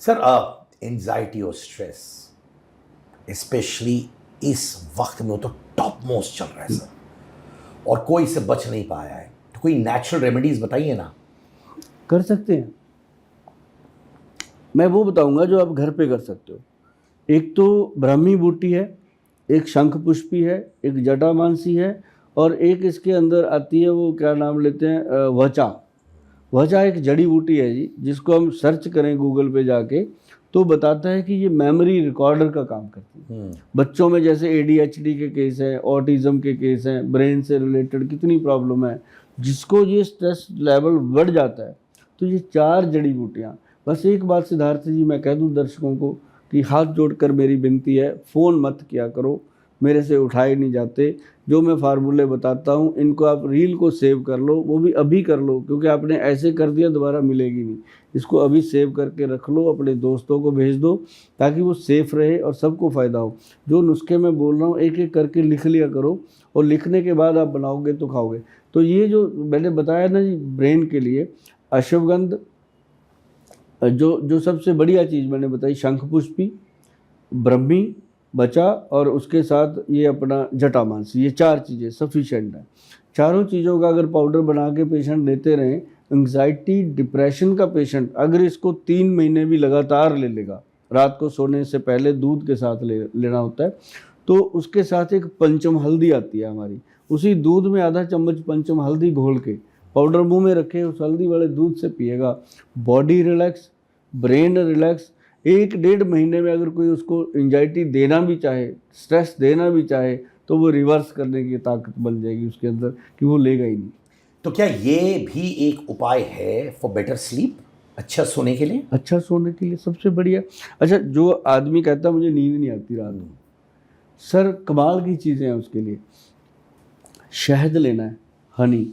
Sir anxiety और stress specially इस वक्त में वो तो टॉप मोस्ट चल रहा है सर, और कोई इससे बच नहीं पाया है। तो कोई नेचुरल रेमेडीज बताइए ना। कर सकते हैं, मैं वो बताऊंगा जो आप घर पे कर सकते हो। एक तो ब्राह्मी बूटी है, एक शंख पुष्पी है, एक जटामानसी है, और एक इसके अंदर आती है वो क्या नाम लेते हैं, वचा। वचा एक जड़ी बूटी है जी, जिसको हम सर्च करें गूगल पे जाके तो बताता है कि ये मेमोरी रिकॉर्डर का काम करती है। बच्चों में जैसे ADHD के केस हैं, ऑटिज्म के केस हैं, ब्रेन से रिलेटेड कितनी प्रॉब्लम है, जिसको ये स्ट्रेस लेवल बढ़ जाता है, तो ये 4 जड़ी बूटियाँ। बस एक बात सिद्धार्थ जी मैं कह दूं दर्शकों को कि हाथ जोड़कर मेरी विनती है, फ़ोन मत किया करो, मेरे से उठाए नहीं जाते। जो मैं फार्मूले बताता हूँ इनको आप रील को सेव कर लो, वो भी अभी कर लो, क्योंकि आपने ऐसे कर दिया दोबारा मिलेगी नहीं। इसको अभी सेव करके रख लो, अपने दोस्तों को भेज दो ताकि वो सेफ़ रहे और सबको फ़ायदा हो। जो नुस्खे मैं बोल रहा हूँ एक एक करके लिख लिया करो, और लिखने के बाद आप बनाओगे तो खाओगे। तो ये जो मैंने बताया ना जी, ब्रेन के लिए अश्वगंध, जो सबसे बढ़िया चीज़ मैंने बताई, शंख पुष्पी, ब्रह्मी, बचा, और उसके साथ ये अपना जटामांसी, ये 4 चीज़ें सफिशेंट हैं। चारों चीज़ों का अगर पाउडर बना के पेशेंट लेते रहें, एंग्जाइटी डिप्रेशन का पेशेंट अगर इसको 3 महीने भी लगातार ले लेगा, रात को सोने से पहले दूध के साथ लेना होता है, तो उसके साथ एक पंचम हल्दी आती है हमारी, उसी दूध में आधा चम्मच पंचम हल्दी घोल के पाउडर मुंह में रखे, उस हल्दी वाले दूध से पिएगा। Body relax, brain relax. 1-1.5 महीने में अगर कोई उसको एंजाइटी देना भी चाहे, स्ट्रेस देना भी चाहे, तो वो रिवर्स करने की ताकत बन जाएगी उसके अंदर कि वो लेगा ही नहीं। तो क्या ये भी एक उपाय है फॉर बेटर स्लीप, अच्छा सोने के लिए? अच्छा सोने के लिए सबसे बढ़िया। अच्छा, जो आदमी कहता है मुझे नींद नहीं आती रात में, सर कमाल की चीज़ें हैं उसके लिए। शहद लेना है, हनी,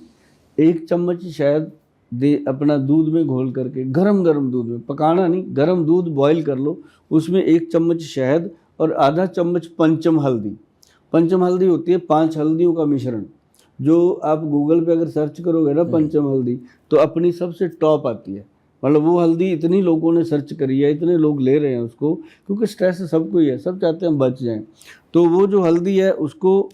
1 चम्मच शहद दे अपना दूध में घोल करके, गरम गरम दूध में, पकाना नहीं, गरम दूध बॉईल कर लो, उसमें 1 चम्मच शहद और आधा चम्मच पंचम हल्दी। पंचम हल्दी होती है 5 हल्दियों का मिश्रण, जो आप गूगल पे अगर सर्च करोगे ना पंचम हल्दी, तो अपनी सबसे टॉप आती है। मतलब वो हल्दी इतनी लोगों ने सर्च करी है, इतने लोग ले रहे हैं उसको, क्योंकि स्ट्रेस सबको ही है, सब चाहते हैं हम बच जाएं। तो वो जो हल्दी है उसको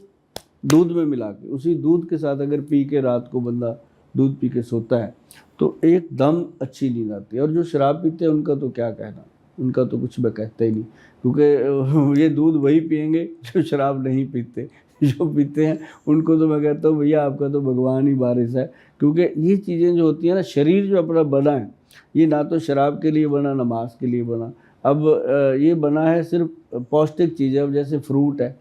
दूध में मिला के, उसी दूध के साथ अगर पी के रात को बंदा दूध पी के सोता है तो एकदम अच्छी नींद आती है। और जो शराब पीते हैं उनका तो क्या कहना, उनका तो कुछ मैं कहता ही नहीं, क्योंकि ये दूध वही पियेंगे जो शराब नहीं पीते। जो पीते हैं उनको तो मैं कहता हूँ भैया आपका तो भगवान ही बारिश है, क्योंकि ये चीज़ें जो होती हैं ना, शरीर जो अपना बना है ये ना तो शराब के लिए बना ना मांस के लिए बना। अब ये बना है सिर्फ पौष्टिक चीज़ें। अब जैसे फ्रूट है,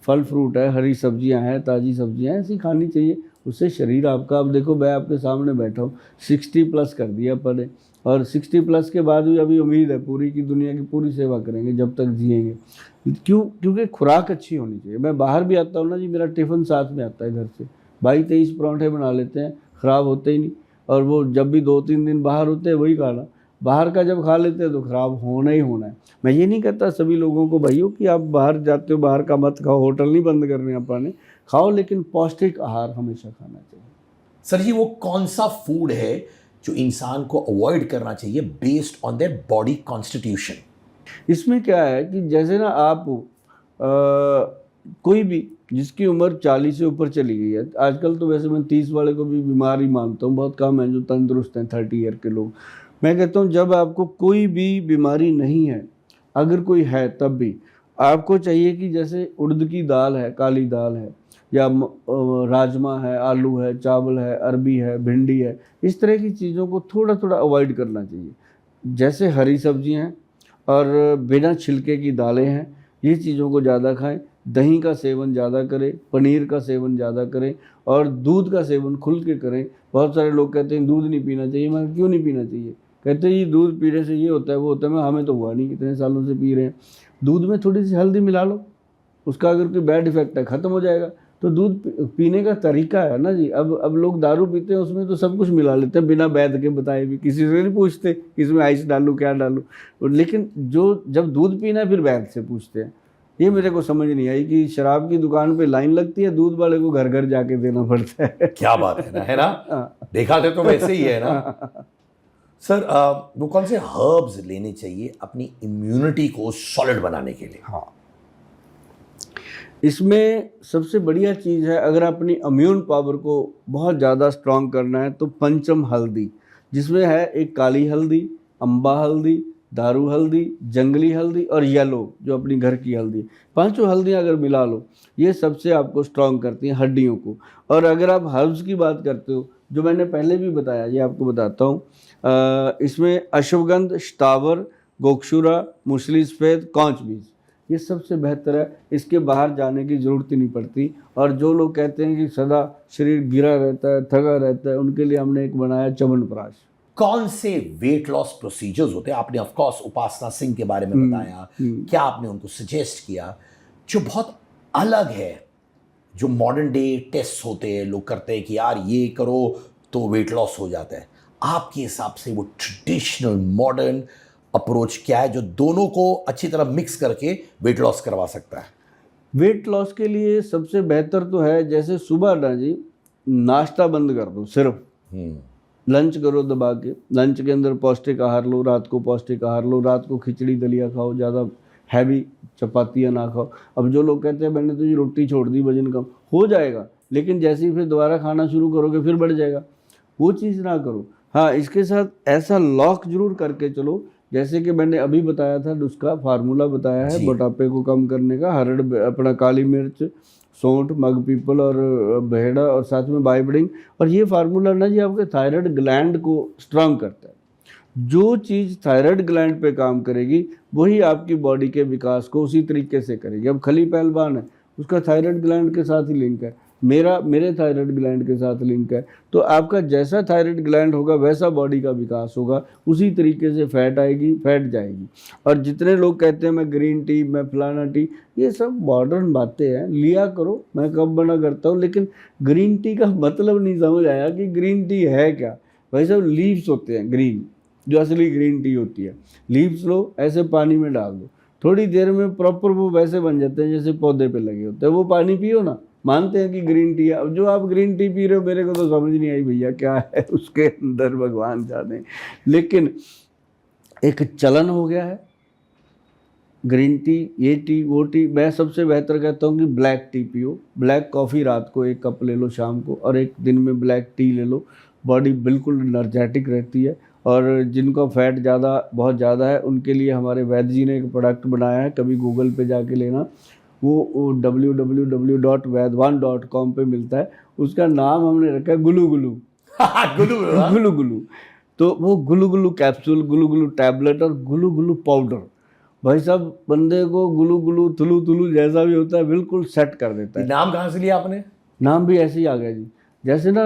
फल फ्रूट है, हरी सब्जियां हैं, ताज़ी सब्जियां हैं, ऐसी खानी चाहिए, उससे शरीर आपका, अब देखो मैं आपके सामने बैठा हूँ, 60+ कर दिया पड़े, और 60+ के बाद भी अभी उम्मीद है पूरी की दुनिया की पूरी सेवा करेंगे जब तक जिएंगे। क्योंकि खुराक अच्छी होनी चाहिए। मैं बाहर भी आता हूँ ना जी, मेरा टिफ़िन साथ में आता है घर से, 22-23 परांठे बना लेते हैं, ख़राब होते ही नहीं। और वो जब भी 2-3 दिन बाहर होते हैं वही खाना, बाहर का जब खा लेते हैं तो ख़राब होना ही होना है। मैं ये नहीं कहता सभी लोगों को भाइयों कि आप बाहर जाते हो बाहर का मत खाओ, होटल नहीं बंद करने अपने, खाओ, लेकिन पौष्टिक आहार हमेशा खाना चाहिए। सर जी वो कौन सा फूड है जो इंसान को अवॉइड करना चाहिए based on their body constitution? इसमें क्या है कि जैसे ना आप कोई भी जिसकी उम्र 40 से ऊपर चली गई है, आजकल तो वैसे मैं 30 वाले को भी बीमार ही मानता हूँ, बहुत कम है जो तंदुरुस्त हैं 30 ईयर के लोग। मैं कहता हूँ जब आपको कोई भी बीमारी नहीं है, अगर कोई है तब भी आपको चाहिए कि जैसे उड़द की दाल है, काली दाल है, या राजमा है, आलू है, चावल है, अरबी है, भिंडी है, इस तरह की चीज़ों को थोड़ा थोड़ा अवॉइड करना चाहिए। जैसे हरी सब्जियाँ हैं और बिना छिलके की दालें हैं, ये चीज़ों को ज़्यादा खाएं। दही का सेवन ज़्यादा करें, पनीर का सेवन ज़्यादा करें, और दूध का सेवन खुल के करें। बहुत सारे लोग कहते हैं दूध नहीं पीना चाहिए, मैं क्यों नहीं पीना चाहिए, कहते हैं ये दूध पीने से ये होता है वो होता है। मैं हमें तो हुआ नहीं, कितने सालों से पी रहे हैं। दूध में थोड़ी सी हल्दी मिला लो, उसका अगर कोई बैड इफेक्ट है ख़त्म हो जाएगा। तो दूध पीने का तरीका है ना जी। अब लोग दारू पीते हैं उसमें तो सब कुछ मिला लेते हैं बिना वैद के बताए भी, किसी से नहीं पूछते इसमें आइस डालूं क्या डालूं। लेकिन जो जब दूध पीना है फिर वैद से पूछते हैं। ये मेरे को समझ नहीं आई कि शराब की दुकान पे लाइन लगती है, दूध वाले को घर घर जाके देना पड़ता है। क्या बात है ना, है ना? देखा थे तो वैसे ही है ना। सर वो कौन से हर्ब्स लेने चाहिए अपनी इम्यूनिटी को सॉलिड बनाने के लिए? हाँ, इसमें सबसे बढ़िया चीज़ है, अगर अपनी इम्यून पावर को बहुत ज़्यादा स्ट्रांग करना है तो पंचम हल्दी, जिसमें है एक काली हल्दी, अम्बा हल्दी, दारू हल्दी, जंगली हल्दी और येलो जो अपनी घर की हल्दी, पांचों हल्दियाँ अगर मिला लो, ये सबसे आपको स्ट्रांग करती हैं हड्डियों को। और अगर आप हर्ब्स की बात करते हो, जो मैंने पहले भी बताया, ये आपको बताता हूँ, इसमें अश्वगंध, शतावर, गोक्षुरा, मूसली सफ़ेद, कौंच बीज, ये सबसे बेहतर है। इसके बाहर जाने की ज़रूरत ही नहीं पड़ती। और जो लोग कहते हैं कि सदा शरीर गिरा रहता है, थका रहता है, उनके लिए हमने एक बनाया च्यवनप्राश। कौन से वेट लॉस प्रोसीजर्स होते हैं? आपने ऑफ कोर्स उपासना सिंह के बारे में बताया, क्या आपने उनको सजेस्ट किया जो बहुत अलग है, जो मॉडर्न डे टेस्ट होते हैं, लोग करते हैं कि यार ये करो तो वेट लॉस हो जाता है, आपके हिसाब से वो ट्रेडिशनल मॉडर्न अप्रोच क्या है जो दोनों को अच्छी तरह मिक्स करके वेट लॉस करवा सकता है? वेट लॉस के लिए सबसे बेहतर तो है, जैसे सुबह ना जी नाश्ता बंद कर दो, सिर्फ लंच करो दबा के, लंच के अंदर पौष्टिक आहार लो, रात को पौष्टिक आहार लो, रात को खिचड़ी दलिया खाओ, ज़्यादा हैवी चपातियाँ ना खाओ। अब जो लोग कहते हैं मैंने तो ये रोटी छोड़ दी, वजन कम हो जाएगा, लेकिन जैसे ही फिर दोबारा खाना शुरू करोगे फिर बढ़ जाएगा, वो चीज़ ना करो। हाँ, इसके साथ ऐसा लॉक जरूर करके चलो, जैसे कि मैंने अभी बताया था, उसका फार्मूला बताया है मोटापे को कम करने का, हरड़, अपना काली मिर्च, सौंठ, मग पीपल और बहेड़ा और साथ में बाइबडिंग। और ये फार्मूला ना जी आपके थायराइड ग्लैंड को स्ट्रांग करता है। जो चीज़ थायराइड ग्लैंड पे काम करेगी वही आपकी बॉडी के विकास को उसी तरीके से करेगी। अब खली पहलवान है, उसका थायराइड ग्लैंड के साथ ही लिंक है, मेरे थायराइड ग्लैंड के साथ लिंक है। तो आपका जैसा थायराइड ग्लैंड होगा वैसा बॉडी का विकास होगा, उसी तरीके से फैट आएगी, फैट जाएगी। और जितने लोग कहते हैं मैं ग्रीन टी, मैं फलाना टी, ये सब मॉडर्न बातें हैं, लिया करो, मैं कब मना करता हूँ, लेकिन ग्रीन टी का मतलब नहीं समझ आया कि ग्रीन टी है क्या। भाई सब लीव्स होते हैं ग्रीन, जो असली ग्रीन टी होती है, लीव्स लो, ऐसे पानी में डाल दो, थोड़ी देर में प्रॉपर वो वैसे बन जाते हैं जैसे पौधे पे लगे होते हैं, वो पानी पियो ना, मानते हैं कि ग्रीन टी है। अब जो आप ग्रीन टी पी रहे हो, मेरे को तो समझ नहीं आई भैया क्या है उसके अंदर, भगवान जाने। लेकिन एक चलन हो गया है ग्रीन टी, ये टी, वो टी। मैं सबसे बेहतर कहता हूँ कि ब्लैक टी पियो, ब्लैक कॉफ़ी रात को 1 कप ले लो शाम को, और 1 दिन में ब्लैक टी ले लो, बॉडी बिल्कुल एनर्जेटिक रहती है। और जिनका फैट बहुत ज़्यादा है, उनके लिए हमारे वैद्य जी ने एक प्रोडक्ट बनाया है, कभी गूगल पे जाके लेना, वो www.vaidwan.com पे मिलता है। उसका नाम हमने रखा है गुलू गुलू गुलू गुलू। तो वो गुलू गुलू कैप्सूल, गुलू गुलू टैबलेट और गुलू गुलू पाउडर, भाई साहब बंदे को गुलू गुलू तुलू तुलू जैसा भी होता है बिल्कुल सेट कर देता है। नाम कहाँ से लिया आपने? नाम भी ऐसे ही आ गया जी, जैसे ना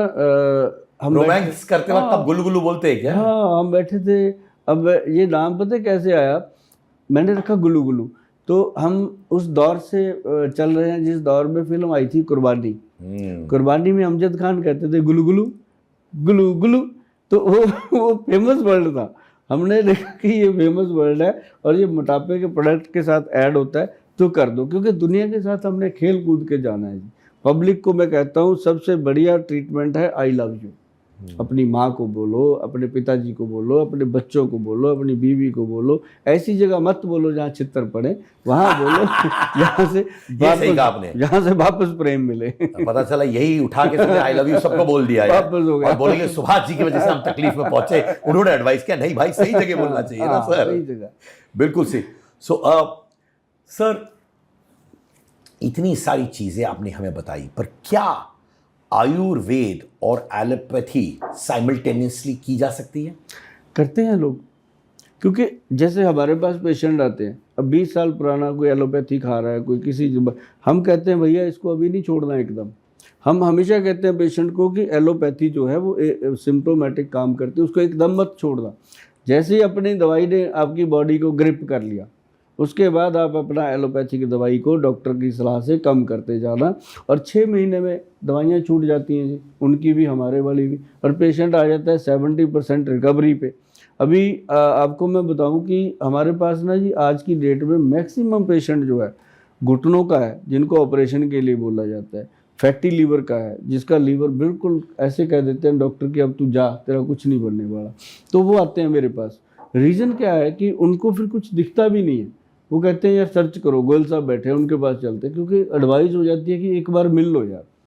हम रोमांस करते वक्त आप गुलू गुलू बोलते हैं क्या? हाँ, हम बैठे थे, अब ये नाम पता कैसे आया, मैंने रखा गुलू गुलू। तो हम उस दौर से चल रहे हैं जिस दौर में फिल्म आई थी कुर्बानी। कुर्बानी में अमजद खान कहते थे गुलू गुलू गुलू गुलू, तो वो फेमस वर्ड था। हमने देखा कि ये फेमस वर्ड है और ये मोटापे के प्रोडक्ट के साथ ऐड होता है तो कर दो, क्योंकि दुनिया के साथ हमने खेल कूद के जाना है जी। पब्लिक को मैं कहता हूँ सबसे बढ़िया ट्रीटमेंट है आई लव यू। अपनी माँ को बोलो, अपने पिताजी को बोलो, अपने बच्चों को बोलो, अपनी बीवी को बोलो। ऐसी जगह मत बोलो जहाँ छित्तर पड़े, वहाँ बोलो जहाँ से वापस प्रेम मिले। पता चला यही उठा के आई लव यू सबको बोल दिया है। वापस हो गया। और बोलेंगे सुभाष जी की वजह से हम तकलीफ में पहुंचे, उन्होंने एडवाइस किया नहीं भाई सही जगह बोलना चाहिए ना सर। सही जगह, बिल्कुल सही। सो सर इतनी सारी चीजें आपने हमें बताई, पर क्या आयुर्वेद और एलोपैथी साइमल्टेनियसली की जा सकती है? करते हैं लोग, क्योंकि जैसे हमारे पास पेशेंट आते हैं, अब 20 साल पुराना कोई एलोपैथी खा रहा है, कोई किसी, हम कहते हैं भैया इसको अभी नहीं छोड़ना एकदम। हम हमेशा कहते हैं पेशेंट को कि एलोपैथी जो है वो सिम्टोमेटिक काम करती है, उसको एकदम मत छोड़ना। जैसे ही अपनी दवाई ने आपकी बॉडी को ग्रिप कर लिया, उसके बाद आप अपना एलोपैथी की दवाई को डॉक्टर की सलाह से कम करते जाना, और 6 महीने में दवाइयाँ छूट जाती हैं जी, उनकी भी हमारे वाली भी, और पेशेंट आ जाता है 70% रिकवरी पे। अभी आपको मैं बताऊं कि हमारे पास ना जी आज की डेट में मैक्सिमम पेशेंट जो है घुटनों का है, जिनको ऑपरेशन के लिए बोला जाता है, फैटी लीवर का है, जिसका लीवर बिल्कुल ऐसे कह देते हैं डॉक्टर कि अब तू जा, तेरा कुछ नहीं बनने वाला, तो वो आते हैं मेरे पास। रीज़न क्या है कि उनको फिर कुछ दिखता भी नहीं है, वो कहते हैं यार सर्च करो, गोयल साहब बैठे हैं उनके पास चलते हैं, क्योंकि एडवाइस हो जाती है कि एक बार मिल लो यार,